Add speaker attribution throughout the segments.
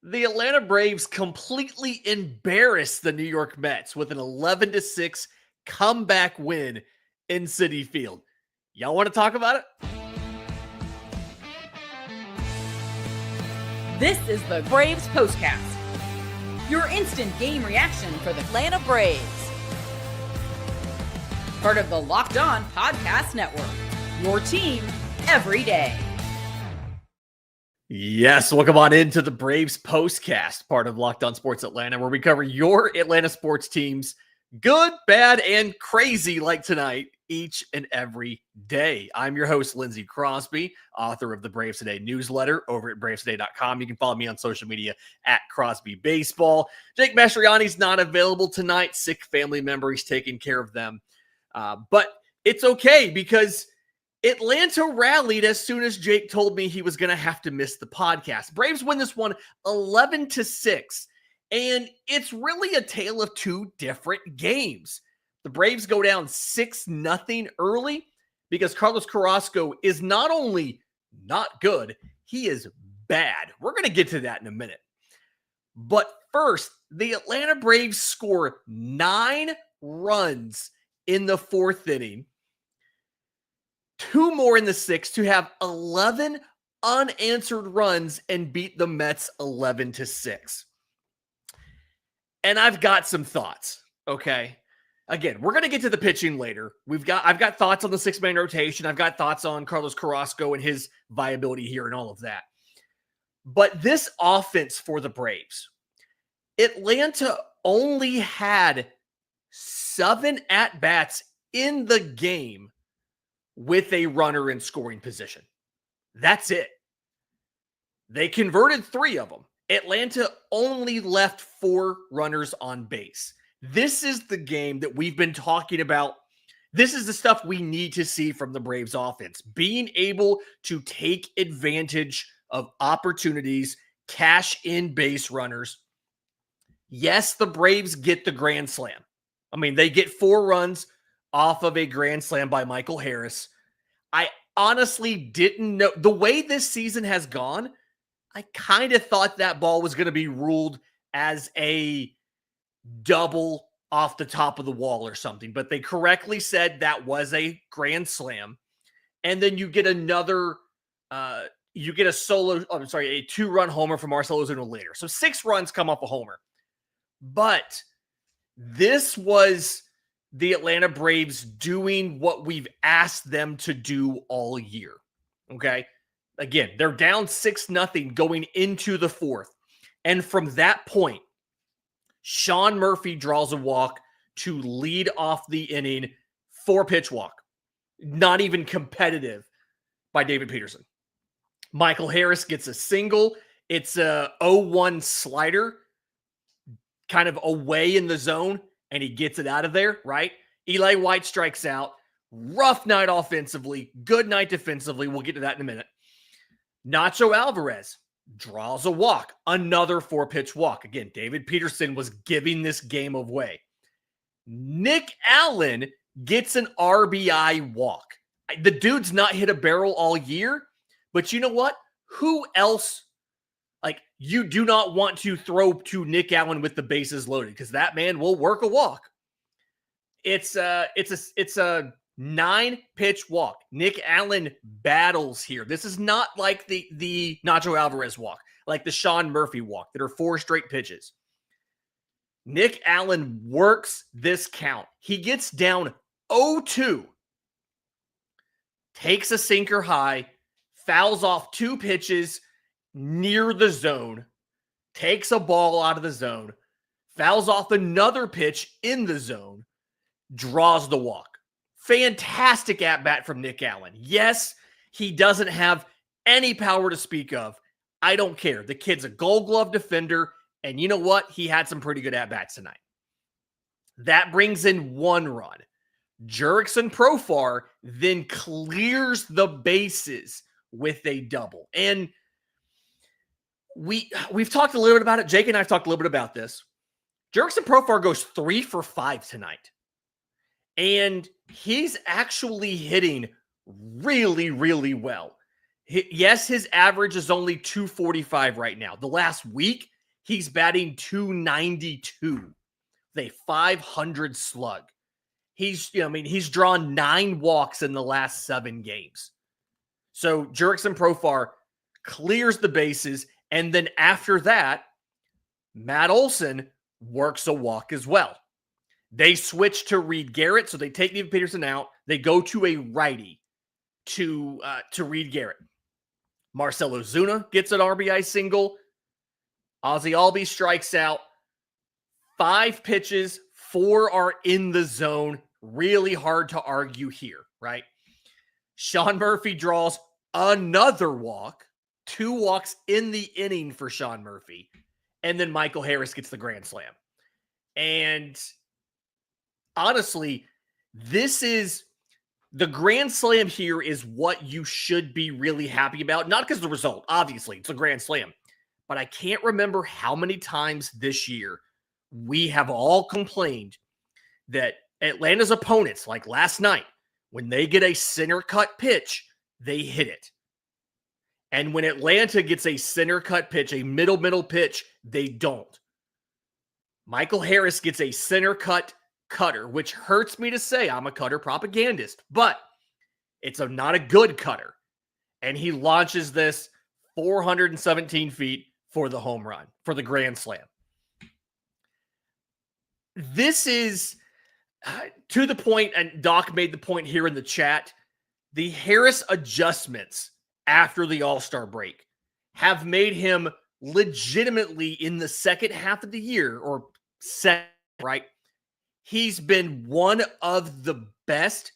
Speaker 1: The Atlanta Braves completely embarrassed the New York Mets with an 11-6 comeback win in Citi Field. Y'all want to talk about it?
Speaker 2: This is the Braves Postcast, your instant game reaction for the Atlanta Braves. Part of the Locked On Podcast Network, your team every day.
Speaker 1: Yes, welcome on into the Braves Postcast, part of Locked On Sports Atlanta, where we cover your Atlanta sports teams, good, bad, and crazy like tonight, each and every day. I'm your host, Lindsay Crosby, author of the Braves Today newsletter over at bravestoday.com. You can follow me on social media at Crosby Baseball. Jake Mastroianni's not available tonight. Sick family member. He's taking care of them. But it's okay because Atlanta rallied as soon as Jake told me he was going to have to miss the podcast. Braves win this one 11-6, and it's really a tale of two different games. The Braves go down 6-0 early because Carlos Carrasco is not only not good, he is bad. We're going to get to that in a minute. But first, the Atlanta Braves score 9 runs in the fourth inning, 2 more in the sixth to have 11 unanswered runs and beat the Mets 11-6. And I've got some thoughts, okay? Again, we're going to get to the pitching later. I've got thoughts on the 6-man rotation. I've got thoughts on Carlos Carrasco and his viability here and all of that. But this offense for the Braves, Atlanta only had 7 at-bats in the game with a runner in scoring position. That's it. They converted 3 of them. Atlanta only left 4 runners on base. This is the game that we've been talking about. This is the stuff we need to see from the Braves offense. Being able to take advantage of opportunities, cash in base runners. Yes, the Braves get the grand slam. I mean, they get 4 runs off of a grand slam by Michael Harris. I honestly didn't know. The way this season has gone, I kind of thought that ball was going to be ruled as a double off the top of the wall or something, but they correctly said that was a grand slam. And then you get another, a 2-run homer from Marcell Ozuna later. So 6 runs come off a homer. But this was the Atlanta Braves doing what we've asked them to do all year. Okay. Again, they're down 6-0 going into the fourth. And from that point, Sean Murphy draws a walk to lead off the inning, 4-pitch walk. Not even competitive by David Peterson. Michael Harris gets a single. It's a 0-1 slider, kind of away in the zone, and he gets it out of there, right? Eli White strikes out. Rough night offensively. Good night defensively. We'll get to that in a minute. Nacho Alvarez draws a walk. Another 4-pitch walk. Again, David Peterson was giving this game away. Nick Allen gets an RBI walk. The dude's not hit a barrel all year, but you know what? Who else? You do not want to throw to Nick Allen with the bases loaded because that man will work a walk. It's a 9-pitch walk. Nick Allen battles here. This is not like the Nacho Alvarez walk, like the Sean Murphy walk that are 4 straight pitches. Nick Allen works this count. He gets down 0-2, takes a sinker high, fouls off 2 pitches near the zone, takes a ball out of the zone, fouls off another pitch in the zone, draws the walk. Fantastic at-bat from Nick Allen. Yes, he doesn't have any power to speak of. I don't care. The kid's a Gold Glove defender, and you know what? He had some pretty good at-bats tonight. That brings in 1 run. Jurickson Profar then clears the bases with a double. And we've talked a little bit about it. Jake and I have talked a little bit about this. Jurickson Profar goes 3 for 5 tonight. And he's actually hitting really, really well. Yes, his average is only 245 right now. The last week, He's batting 292 with a 500 slug. He's drawn 9 walks in the last 7 games. So Jurickson Profar clears the bases, and then after that, Matt Olson works a walk as well. They switch to Reed Garrett, so they take David Peterson out. They go to a righty to Reed Garrett. Marcell Ozuna gets an RBI single. Ozzie Albies strikes out. 5 pitches, 4 are in the zone. Really hard to argue here, right? Sean Murphy draws another walk. 2 walks in the inning for Sean Murphy. And then Michael Harris gets the grand slam. And honestly, this is the grand slam here is what you should be really happy about. Not because of the result, obviously, it's a grand slam. But I can't remember how many times this year we have all complained that Atlanta's opponents, like last night, when they get a center cut pitch, they hit it. And when Atlanta gets a center cut pitch, a middle pitch, they don't. Michael Harris gets a center cut cutter, which hurts me to say. I'm a cutter propagandist, but it's not a good cutter. And he launches this 417 feet for the home run, for the grand slam. This is to the point, and Doc made the point here in the chat, the Harris adjustments after the All-Star break have made him legitimately in the second half of the year, or second, right? He's been one of the best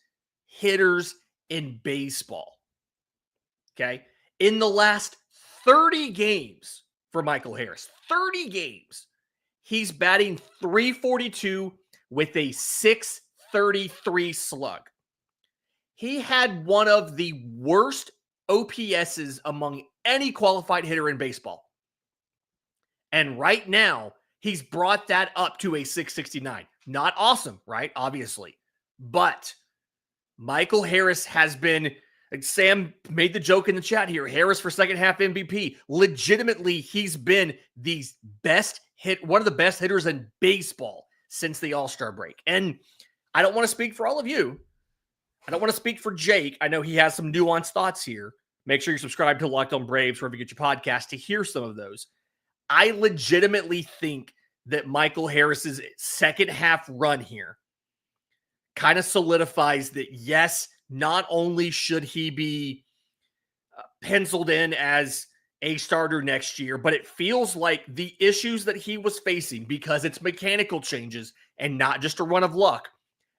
Speaker 1: hitters in baseball. Okay? In the last 30 games for Michael Harris, 30 games, he's batting .342 with a .633 slug. He had one of the worst OPSs among any qualified hitter in baseball. And right now, he's brought that up to a .669. Not awesome, right? Obviously. But Michael Harris has been, Sam made the joke in the chat here, Harris for second half MVP. Legitimately, he's been one of the best hitters in baseball since the All-Star break. And I don't want to speak for all of you. I don't want to speak for Jake. I know he has some nuanced thoughts here. Make sure you subscribe to Locked On Braves wherever you get your podcast to hear some of those. I legitimately think that Michael Harris's second half run here kind of solidifies that, yes, not only should he be penciled in as a starter next year, but it feels like the issues that he was facing, because it's mechanical changes and not just a run of luck,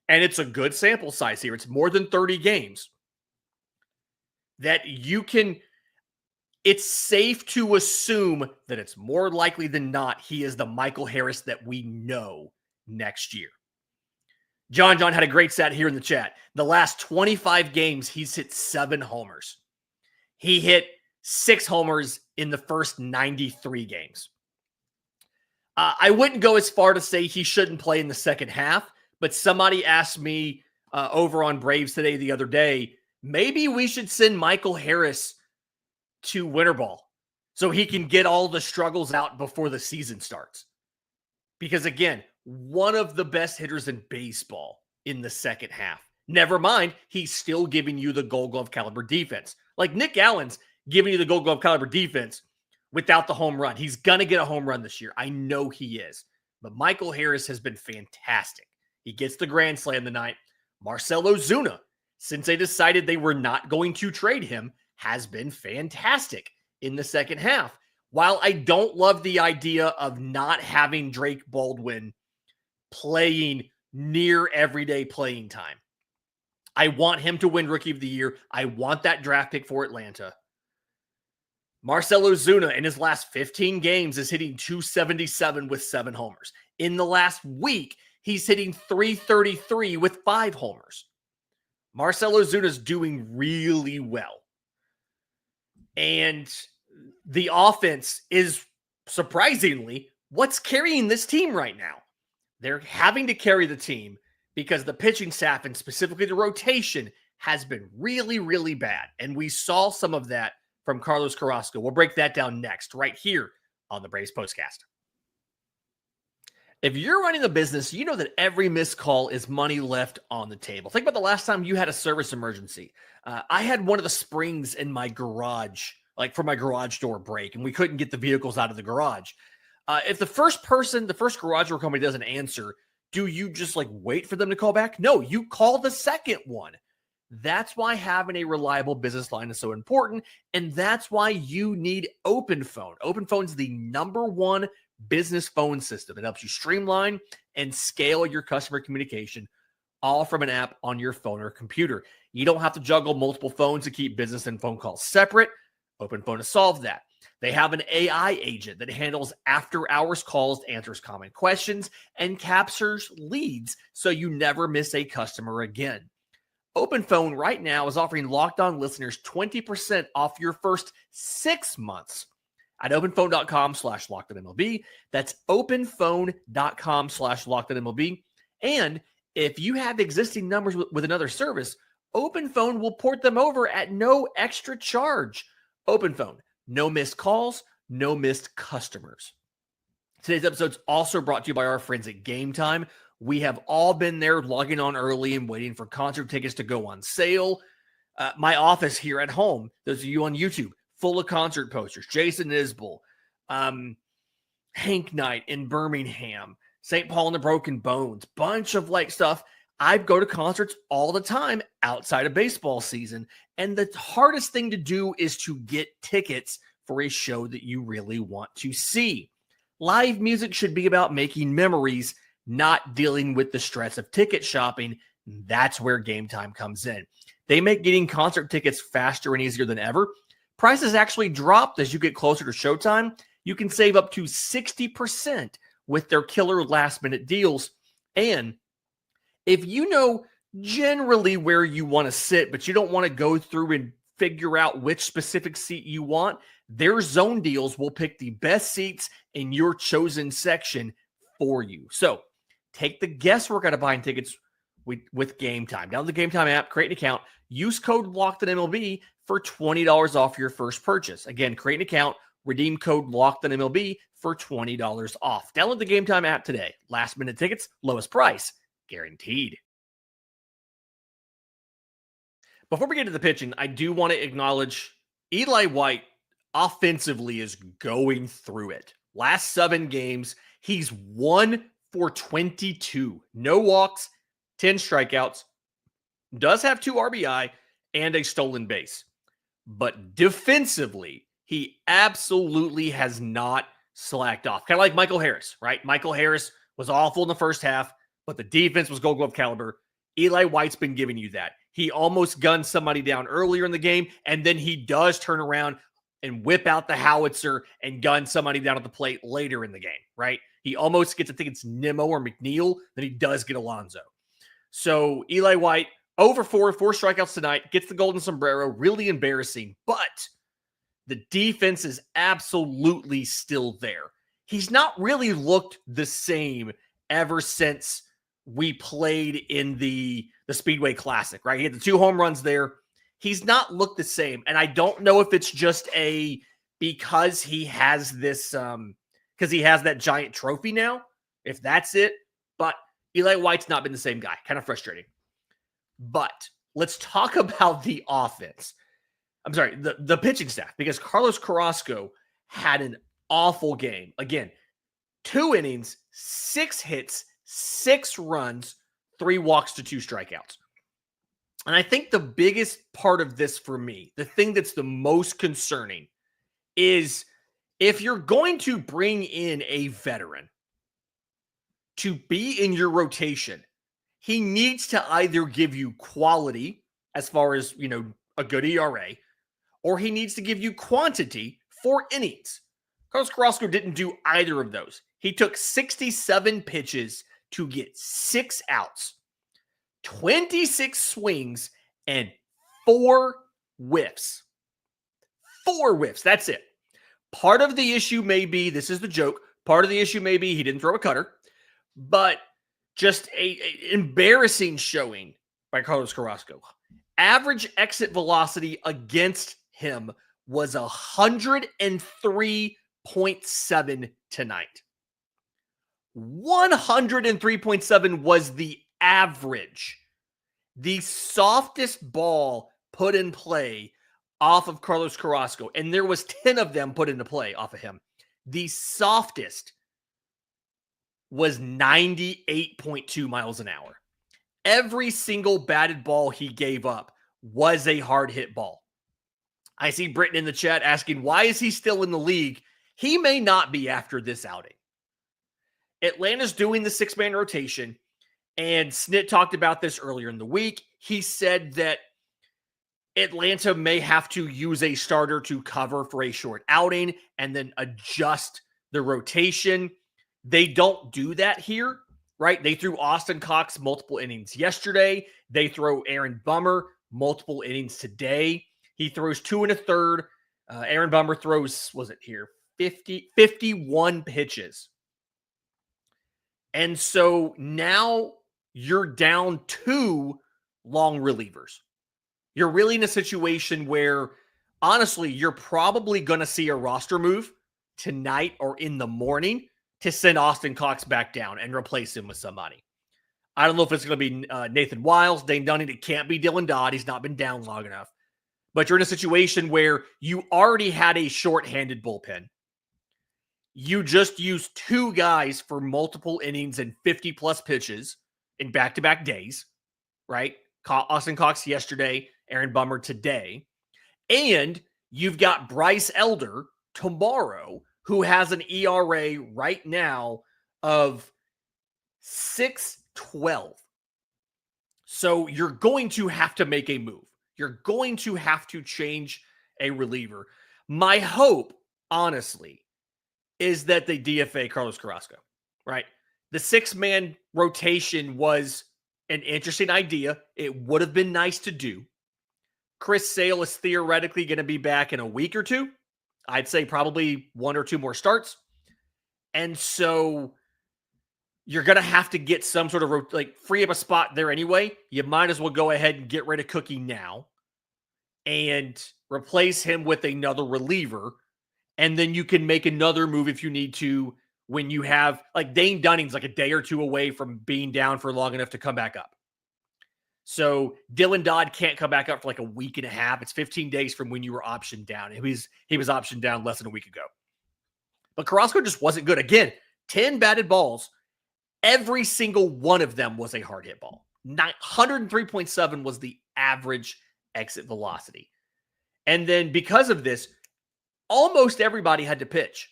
Speaker 1: and it's a good sample size here, it's more than 30 games, that it's safe to assume that it's more likely than not he is the Michael Harris that we know next year. John had a great stat here in the chat. The last 25 games, he's hit 7 homers. He hit 6 homers in the first 93 games. I wouldn't go as far to say he shouldn't play in the second half, but somebody asked me over on Braves Today the other day, maybe we should send Michael Harris to winter ball so he can get all the struggles out before the season starts. Because again, one of the best hitters in baseball in the second half. Never mind, he's still giving you the Gold Glove caliber defense. Like Nick Allen's giving you the Gold Glove caliber defense without the home run. He's going to get a home run this year. I know he is. But Michael Harris has been fantastic. He gets the grand slam tonight. Marcell Ozuna, since they decided they were not going to trade him, has been fantastic in the second half. While I don't love the idea of not having Drake Baldwin playing near everyday playing time, I want him to win Rookie of the Year. I want that draft pick for Atlanta. Marcell Ozuna in his last 15 games is hitting .277 with 7 homers. In the last week, he's hitting .333 with 5 homers. Marcell Ozuna's doing really well. And the offense is surprisingly what's carrying this team right now. They're having to carry the team because the pitching staff, and specifically the rotation, has been really, really bad. And we saw some of that from Carlos Carrasco. We'll break that down next, right here on the Braves Postcast. If you're running a business, you know that every missed call is money left on the table. Think about the last time you had a service emergency. I had one of the springs in my garage, like for my garage door break, and we couldn't get the vehicles out of the garage. If the first garage door company doesn't answer, do you just like wait for them to call back? No, you call the second one. That's why having a reliable business line is so important. And that's why you need OpenPhone. OpenPhone is the #1 business phone system. It helps you streamline and scale your customer communication, all from an app on your phone or computer. You don't have to juggle multiple phones to keep business and phone calls separate. OpenPhone has solved that. They have an AI agent that handles after-hours calls, answers common questions, and captures leads so you never miss a customer again. OpenPhone right now is offering Locked On listeners 20% off your first 6 months at openphone.com/LockedOnMLB. That's openphone.com/LockedOnMLB. And if you have existing numbers with another service, OpenPhone will port them over at no extra charge. OpenPhone, no missed calls, no missed customers. Today's episode is also brought to you by our friends at Game Time. We have all been there logging on early and waiting for concert tickets to go on sale. My office here at home, those of you on YouTube, full of concert posters. Jason Isbell, Hank Knight in Birmingham, St. Paul and the Broken Bones, bunch of like stuff. I go to concerts all the time outside of baseball season. And the hardest thing to do is to get tickets for a show that you really want to see. Live music should be about making memories, not dealing with the stress of ticket shopping. That's where Game Time comes in. They make getting concert tickets faster and easier than ever. Prices actually dropped as you get closer to showtime. You can save up to 60% with their killer last-minute deals. And if you know generally where you want to sit, but you don't want to go through and figure out which specific seat you want, their zone deals will pick the best seats in your chosen section for you. So take the guesswork out of buying tickets with Game Time. Download the Game Time app, create an account, use code LOCKEDONMLB for $20 off your first purchase. Again, create an account, redeem code LOCKEDONMLB for $20 off. Download the Game Time app today. Last minute tickets, lowest price, guaranteed. Before we get to the pitching, I do want to acknowledge Eli White offensively is going through it. Last 7 games, he's 1 for 22. No walks, 10 strikeouts, does have 2 RBI and a stolen base. But defensively, he absolutely has not slacked off. Kind of like Michael Harris, right? Michael Harris was awful in the first half, but the defense was Gold Glove caliber. Eli White's been giving you that. He almost gunned somebody down earlier in the game, and then he does turn around and whip out the howitzer and gun somebody down at the plate later in the game, right? He almost gets, I think it's Nimmo or McNeil, then he does get Alonso. So Eli White, over 4 strikeouts tonight, gets the golden sombrero, really embarrassing, but the defense is absolutely still there. He's not really looked the same ever since we played in the Speedway Classic, right? He had the 2 home runs there. He's not looked the same. And I don't know if it's just because he has this, because he has that giant trophy now, if that's it. But Eli White's not been the same guy. Kind of frustrating. But let's talk about the offense. I'm sorry, the pitching staff, because Carlos Carrasco had an awful game. Again, 2 innings, 6 hits, 6 runs, 3 walks to 2 strikeouts. And I think the biggest part of this for me, the thing that's the most concerning, is if you're going to bring in a veteran to be in your rotation, he needs to either give you quality as far as, a good ERA, or he needs to give you quantity for innings. Carlos Carrasco didn't do either of those. He took 67 pitches to get 6 outs, 26 swings, and 4 whiffs. 4 whiffs. That's it. Part of the issue may be, this is the joke, part of the issue may be he didn't throw a cutter, but just a embarrassing showing by Carlos Carrasco. Average exit velocity against him was 103.7 tonight. 103.7 was the average. The softest ball put in play off of Carlos Carrasco, and there was 10 of them put into play off of him. The softest was 98.2 miles an hour. Every single batted ball he gave up was a hard hit ball. I see Britton in the chat asking, why is he still in the league? He may not be after this outing. Atlanta's doing the 6-man rotation, and Snit talked about this earlier in the week. He said that Atlanta may have to use a starter to cover for a short outing and then adjust the rotation. They don't do that here, right? They threw Austin Cox multiple innings yesterday. They throw Aaron Bummer multiple innings today. He throws 2 1/3. Aaron Bummer throws, 51 pitches. And so now you're down 2 long relievers. You're really in a situation where, honestly, you're probably going to see a roster move tonight or in the morning to send Austin Cox back down and replace him with somebody. I don't know if it's going to be Nathan Wiles, Dane Dunning. It can't be Dylan Dodd. He's not been down long enough. But you're in a situation where you already had a shorthanded bullpen. You just used 2 guys for multiple innings and 50-plus pitches in back-to-back days, right? Austin Cox yesterday, Aaron Bummer today. And you've got Bryce Elder tomorrow, who has an ERA right now of 6.12. So you're going to have to make a move. You're going to have to change a reliever. My hope, honestly, is that they DFA Carlos Carrasco, right? The 6-man rotation was an interesting idea. It would have been nice to do. Chris Sale is theoretically going to be back in a week or 2. I'd say probably 1 or 2 more starts. And so you're going to have to get some sort of free up a spot there anyway. You might as well go ahead and get rid of Cookie now and replace him with another reliever. And then you can make another move if you need to when you have, Dane Dunning's a day or 2 away from being down for long enough to come back up. So Dylan Dodd can't come back up for a week and a half. It's 15 days from when you were optioned down. He was optioned down less than a week ago. But Carrasco just wasn't good. Again, 10 batted balls. Every single one of them was a hard hit ball. 103.7 was the average exit velocity. And then because of this, almost everybody had to pitch.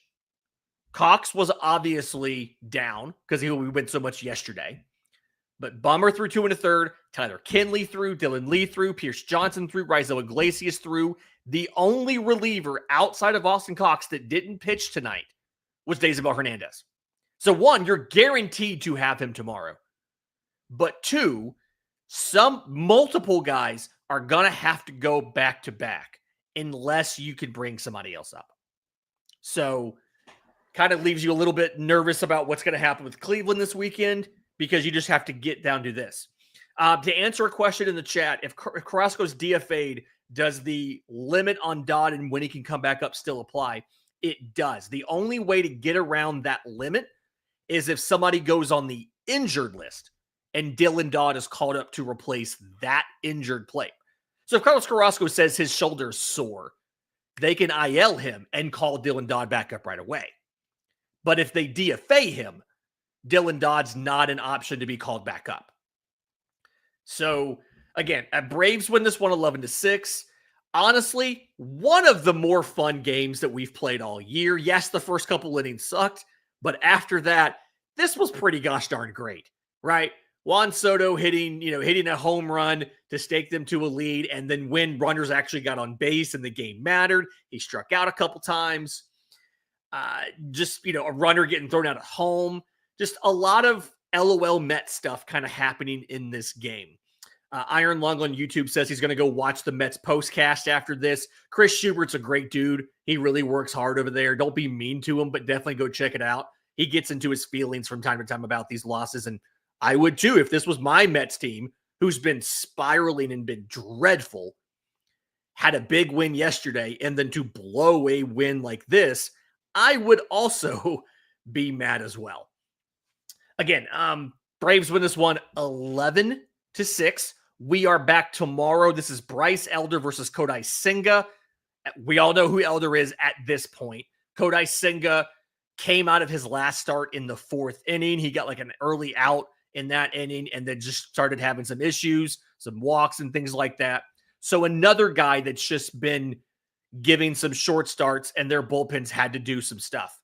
Speaker 1: Cox was obviously down because we went so much yesterday. But Bummer threw 2 1/3. Tyler Kinley threw. Dylan Lee threw. Pierce Johnson threw. Rizzo Iglesias threw. The only reliever outside of Austin Cox that didn't pitch tonight was Daisybel Hernandez. So 1, you're guaranteed to have him tomorrow. But 2, multiple guys are going to have to go back to back unless you can bring somebody else up. So kind of leaves you a little bit nervous about what's going to happen with Cleveland this weekend because you just have to get down to this. To answer a question in the chat, if Carrasco's DFA'd, does the limit on Dodd and when he can come back up still apply? It does. The only way to get around that limit is if somebody goes on the injured list and Dylan Dodd is called up to replace that injured player. So if Carlos Carrasco says his shoulder's sore, they can IL him and call Dylan Dodd back up right away. But if they DFA him, Dylan Dodd's not an option to be called back up. So again, Braves win this one 11-6. Honestly, one of the more fun games that we've played all year. Yes, the first couple innings sucked, but after that, this was pretty gosh darn great, right? Juan Soto hitting a home run to stake them to a lead, and then when runners actually got on base and the game mattered, he struck out a couple times. A runner getting thrown out at home. Just a lot of LOL Mets stuff kind of happening in this game. Iron Lung on YouTube says he's going to go watch the Mets postcast after this. Chris Schubert's a great dude. He really works hard over there. Don't be mean to him, but definitely go check it out. He gets into his feelings from time to time about these losses, and I would too if this was my Mets team, who's been spiraling and been dreadful, had a big win yesterday, and then to blow a win like this, I would also be mad as well. Again, Braves win this one 11-6. We are back tomorrow. This is Bryce Elder versus Kodai Senga. We all know who Elder is at this point. Kodai Senga came out of his last start in the 4th inning. He got like an early out in that inning and then just started having some issues, some walks and things like that. So another guy that's just been giving some short starts and their bullpens had to do some stuff.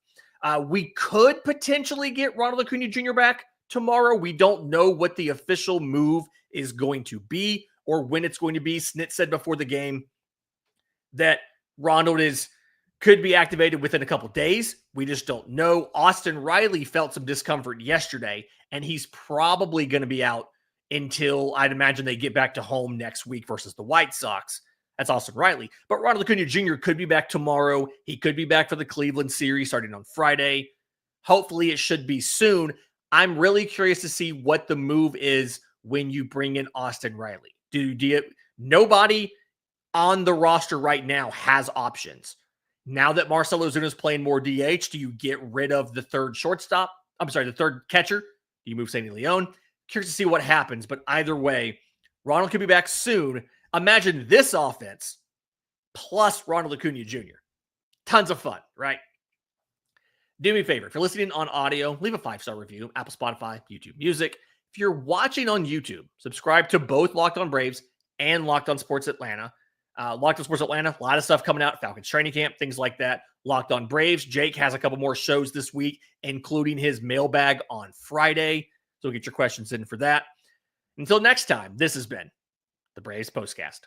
Speaker 1: We could potentially get Ronald Acuna Jr. back tomorrow. We don't know what the official move is going to be or when it's going to be. Snit said before the game that Ronald could be activated within a couple days. We just don't know. Austin Riley felt some discomfort yesterday, and he's probably going to be out until I'd imagine they get back to home next week versus the White Sox. That's Austin Riley. But Ronald Acuna Jr. could be back tomorrow. He could be back for the Cleveland series starting on Friday. Hopefully it should be soon. I'm really curious to see what the move is when you bring in Austin Riley. Nobody on the roster right now has options. Now that Marcell Ozuna is playing more DH, do you get rid of the third shortstop? The third catcher? Do you move Sandy Leon? Curious to see what happens, but either way, Ronald could be back soon. Imagine this offense plus Ronald Acuna Jr. Tons of fun, right? Do me a favor. If you're listening on audio, leave a 5-star review, Apple, Spotify, YouTube Music. If you're watching on YouTube, subscribe to both Locked On Braves and Locked On Sports Atlanta. Locked On Sports Atlanta, a lot of stuff coming out, Falcons training camp, things like that. Locked On Braves, Jake has a couple more shows this week, including his mailbag on Friday. So get your questions in for that. Until next time, this has been the Braves Postcast.